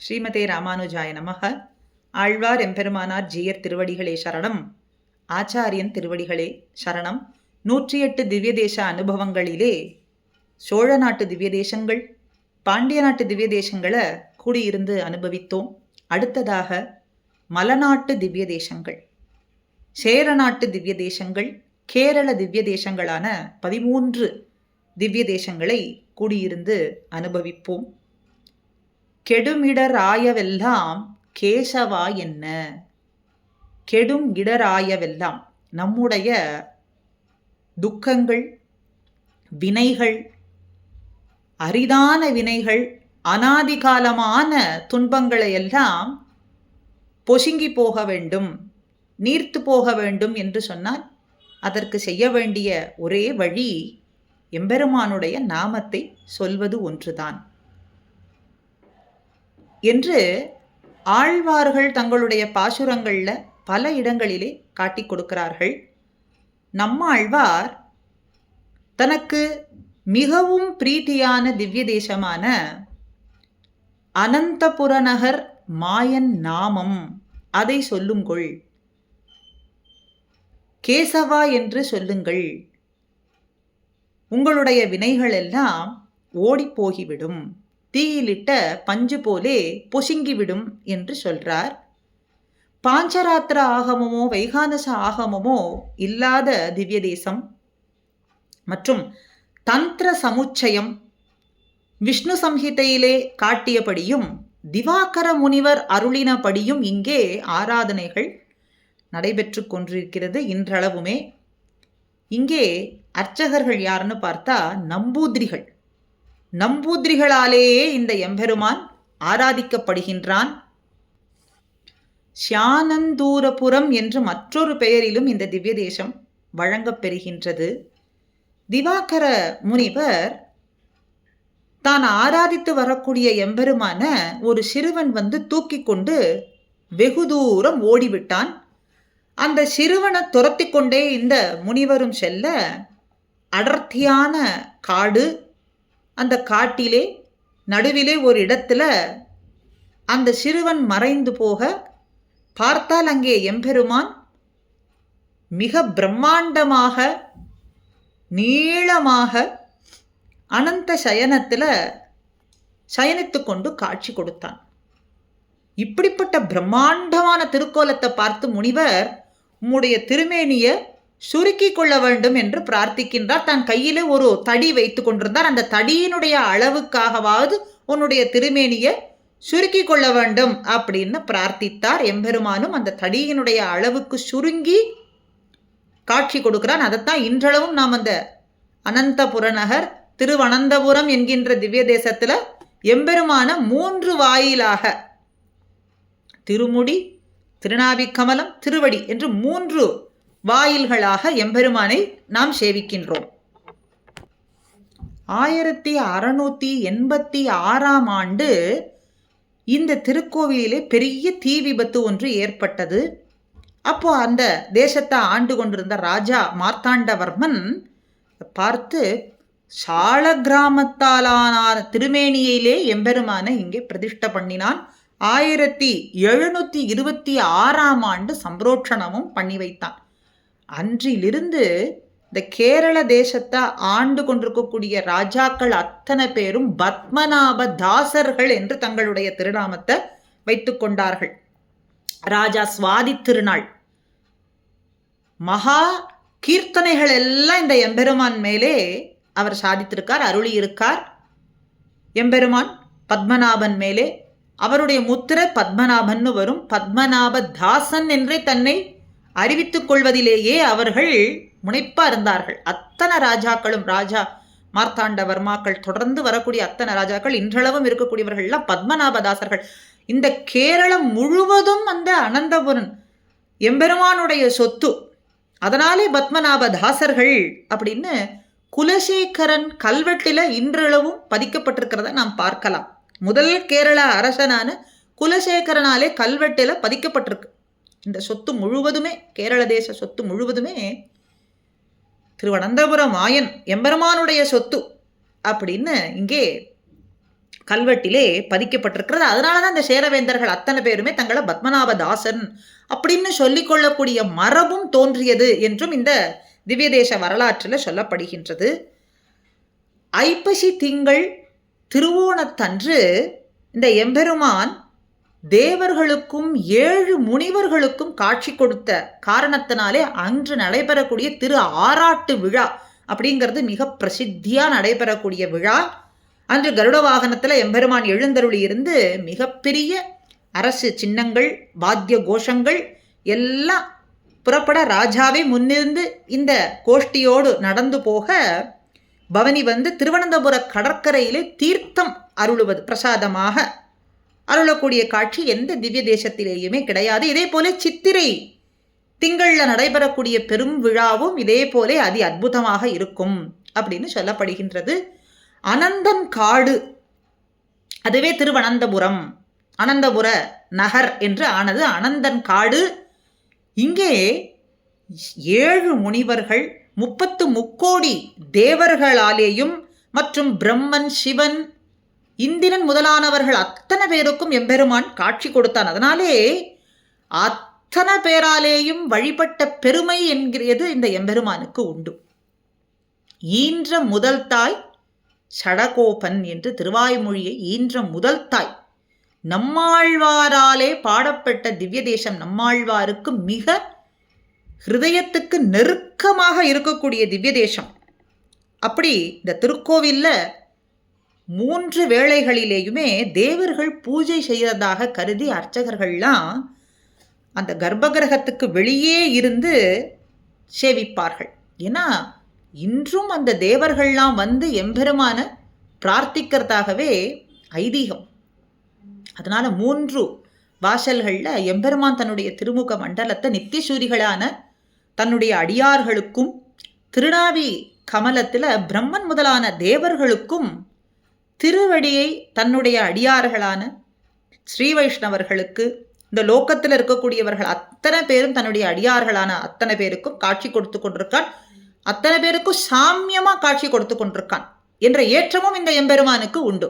ஸ்ரீமதே ராமானுஜாய நமக. ஆழ்வார் எம்பெருமானார் ஜீயர் திருவடிகளே சரணம். ஆச்சாரியன் திருவடிகளே சரணம். 108 திவ்ய தேச அனுபவங்களிலே சோழ நாட்டு திவ்ய தேசங்கள், பாண்டிய நாட்டு திவ்ய தேசங்களை கூடியிருந்து அனுபவித்தோம். அடுத்ததாக மலநாட்டு திவ்ய தேசங்கள், சேர நாட்டு திவ்ய தேசங்கள், கேரள திவ்ய தேசங்களான 13 திவ்ய தேசங்களை கூடியிருந்து அனுபவிப்போம். கெடுமிடராயவெல்லாம் கேசவா என்ன? கெடும் இடராயவெல்லாம் நம்முடைய துக்கங்கள், வினைகள், அரிதான வினைகள், அனாதிகாலமான துன்பங்களை எல்லாம் பொசுங்கி போக வேண்டும், நீர்த்து போக வேண்டும் என்று சொன்னால் அதற்கு செய்ய வேண்டிய ஒரே வழி எம்பெருமானுடைய நாமத்தை சொல்வது ஒன்றுதான் என்று ஆழ்வார்கள் தங்களுடைய பாசுரங்களில் பல இடங்களிலே காட்டி கொடுக்கிறார்கள். நம்ம ஆழ்வார் தனக்கு மிகவும் பிரீத்தியான திவ்ய தேசமான அனந்தபுர நகர் மாயன் நாமம் அதை சொல்லுங்கள், கேசவா என்று சொல்லுங்கள், உங்களுடைய வினைகள் எல்லாம் ஓடிப்போகிவிடும், தீயிலிட்ட பஞ்சு போலே பொசுங்கிவிடும் என்று சொல்றார். பாஞ்சராத்திர ஆகமமோ வைகானச ஆகமமோ இல்லாத திவ்ய தேசம் மற்றும் தந்திர சமுச்சயம் விஷ்ணு சம்ஹிதையிலே காட்டியபடியும் திவாகர முனிவர் அருளினபடியும் இங்கே ஆராதனைகள் நடைபெற்று கொண்டிருக்கிறது இன்றளவுமே. இங்கே அர்ச்சகர்கள் யாருன்னு பார்த்தா நம்பூதிரிகள். நம்பூதிரிகளாலேயே இந்த எம்பெருமான் ஆராதிக்கப்படுகின்றான். ஷியானந்தூரபுரம் என்று மற்றொரு பெயரிலும் இந்த திவ்ய தேசம் வழங்கப்பெறுகின்றது. திவாகர முனிவர் தான் ஆராதித்து வரக்கூடிய எம்பெருமான ஒரு சிறுவன் தூக்கி கொண்டு வெகு தூரம் ஓடிவிட்டான். அந்த சிறுவனை துரத்தி கொண்டே இந்த முனிவரும் செல்ல அடர்த்தியான காடு, அந்த காட்டிலே நடுவிலே ஒரு இடத்துல அந்த சிறுவன் மறைந்து போக பார்த்தால் அங்கே எம்பெருமான் மிக பிரம்மாண்டமாக நீளமாக அனந்த சயனத்தில் சயனித்து கொண்டு காட்சி கொடுத்தான். இப்படிப்பட்ட பிரம்மாண்டமான திருக்கோலத்தை பார்த்து முனிவர் உம்முடைய திருமேனியை சுருக்கி கொள்ள வேண்டும் என்று பிரார்த்திக்கின்றார். தன் கையிலே ஒரு தடி வைத்து கொண்டிருந்தார். அந்த தடியினுடைய அளவுக்காகவாவது உன்னுடைய திருமேனியை சுருக்கி கொள்ள வேண்டும் அப்படின்னு பிரார்த்தித்தார். எம்பெருமானும் அந்த தடியினுடைய அளவுக்கு சுருங்கி காட்சி கொடுக்கிறான். அதைத்தான் இன்றளவும் நாம் அந்த அனந்தபுர நகர் திருவனந்தபுரம் என்கின்ற திவ்ய தேசத்துல எம்பெருமான 3 வாயிலாக, திருமுடி, திருநாபிக்கமலம், திருவடி என்று 3 வாயில்களாக எம்பெருமானை நாம் சேவிக்கின்றோம். 1686 ஆண்டு இந்த திருக்கோவிலிலே பெரிய தீ விபத்து ஒன்று ஏற்பட்டது. அப்போ அந்த தேசத்தை ஆண்டு கொண்டிருந்த ராஜா மார்த்தாண்டவர்மன் பார்த்து சால கிராமத்தாலான திருமேனியிலே எம்பெருமானை இங்கே பிரதிஷ்டை பண்ணினான். 1726 ஆண்டு சம்பிரோட்சணமும் பண்ணி வைத்தான். அன்றிலிருந்து இந்த கேரள தேசத்தை ஆண்டு கொண்டிருக்கக்கூடிய ராஜாக்கள் அத்தனை பேரும் பத்மநாப தாசர்கள் என்று தங்களுடைய திருநாமத்தை வைத்து கொண்டார்கள். ராஜா சுவாதி திருநாள் மகா கீர்த்தனைகள் எல்லாம் இந்த எம்பெருமான் மேலே அவர் சாதித்திருக்கார், அருளி இருக்கார். எம்பெருமான் பத்மநாபன் மேலே அவருடைய முத்திரை பத்மநாபன்னு வரும். பத்மநாப தாசன் என்றே தன்னை அறிவித்துக் கொள்வதிலேயே அவர்கள் முனைப்பா இருந்தார்கள். அத்தனை ராஜாக்களும், ராஜா மார்த்தாண்டவர்மாக்கள் தொடர்ந்து வரக்கூடிய அத்தனை ராஜாக்கள் இன்றளவும் இருக்கக்கூடியவர்கள்லாம் பத்மநாபதாசர்கள். இந்த கேரளம் முழுவதும் அந்த அனந்தபுரன் எம்பெருமானுடைய சொத்து. அதனாலே பத்மநாபதாசர்கள் அப்படின்னு குலசேகரன் கல்வெட்டில இன்றளவும் பதிக்கப்பட்டிருக்கிறத நாம் பார்க்கலாம். முதல் கேரள அரசனான குலசேகரனாலே கல்வெட்டில பதிக்கப்பட்டிருக்கு. இந்த சொத்து முழுவதுமே, கேரள தேச சொத்து முழுவதுமே திருவனந்தபுரம் மாயன் எம்பெருமானுடைய சொத்து அப்படின்னு இங்கே கல்வெட்டிலே பதிக்கப்பட்டிருக்கிறது. அதனால தான் இந்த சேரவேந்தர்கள் அத்தனை பேருமே தங்களை பத்மநாபதாசன் அப்படின்னு சொல்லிக்கொள்ளக்கூடிய மரபும் தோன்றியது என்றும் இந்த திவ்ய தேச வரலாற்றில் சொல்லப்படுகின்றது. ஐப்பசி திங்கள் திருவோணத்தன்று இந்த எம்பெருமான் தேவர்களுக்கும் 7 முனிவர்களுக்கும் காட்சி கொடுத்த காரணத்தினாலே அன்று நடைபெறக்கூடிய திரு ஆராட்டு விழா அப்படிங்கிறது மிக பிரசித்தியா நடைபெறக்கூடிய விழா. அன்று கருட வாகனத்தில் எம்பெருமான் எழுந்தருளி இருந்து மிகப்பெரிய அரசு சின்னங்கள் வாத்திய கோஷங்கள் எல்லாம் புறப்பட ராஜாவே முன்னிருந்து இந்த கோஷ்டியோடு நடந்து போக பவனி வந்து திருவனந்தபுர கடற்கரையிலே தீர்த்தம் அருளுவது பிரசாதமாக அருளக்கூடிய காட்சி எந்த திவ்ய தேசத்திலேயுமே கிடையாது. இதே போல சித்திரை திங்கள்ல நடைபெறக்கூடிய பெரும் விழாவும் இதே போல அதி அற்புதமாக இருக்கும் அப்படின்னு சொல்லப்படுகின்றது. அனந்தன் காடு, அதுவே திருவனந்தபுரம், அனந்தபுர நகர் என்று ஆனது அனந்தன் காடு. இங்கே 7 முனிவர்கள் 30 முக்கோடி தேவர்களாலேயும் மற்றும் பிரம்மன் சிவன் இந்திரன் முதலானவர்கள் அத்தனை பேருக்கும் எம்பெருமான் காட்சி கொடுத்தான். அதனாலே அத்தனை பேராலேயும் வழிபட்ட பெருமை என்கிறது இந்த எம்பெருமானுக்கு உண்டு. ஈன்ற முதல் தாய் சடகோபன் என்று திருவாய்மொழியை ஈன்ற முதல் தாய் நம்மாழ்வாராலே பாடப்பட்ட திவ்ய தேசம். நம்மாழ்வாருக்கு மிக ஹிருதயத்துக்கு நெருக்கமாக இருக்கக்கூடிய திவ்ய தேசம். அப்படி இந்த திருக்கோவிலில் 3 வேளைகளிலேயுமே தேவர்கள் பூஜை செய்வதாக கருதி அர்ச்சகர்கள்லாம் அந்த கர்ப்பகிரகத்துக்கு வெளியே இருந்து சேவிப்பார்கள். ஏன்னா இன்றும் அந்த தேவர்கள்லாம் வந்து எம்பெருமான பிரார்த்திக்கிறதாகவே ஐதீகம். அதனால 3 வாசல்களில் எம்பெருமான் தன்னுடைய திருமுக மண்டலத்தை நித்தியசூரிகளான தன்னுடைய அடியார்களுக்கும் திருநாவி கமலத்தில் பிரம்மன் முதலான தேவர்களுக்கும் திருவடியை தன்னுடைய அடியார்களான ஸ்ரீ வைஷ்ணவர்களுக்கு இந்த லோக்கத்தில் இருக்கக்கூடியவர்கள் அத்தனை பேரும் தன்னுடைய அடியார்களான அத்தனை பேருக்கும் காட்சி கொடுத்து கொண்டிருக்கான். அத்தனை பேருக்கும் சாமியமாக காட்சி கொடுத்து கொண்டிருக்கான் என்ற ஏற்றமும் இந்த எம்பெருமானுக்கு உண்டு.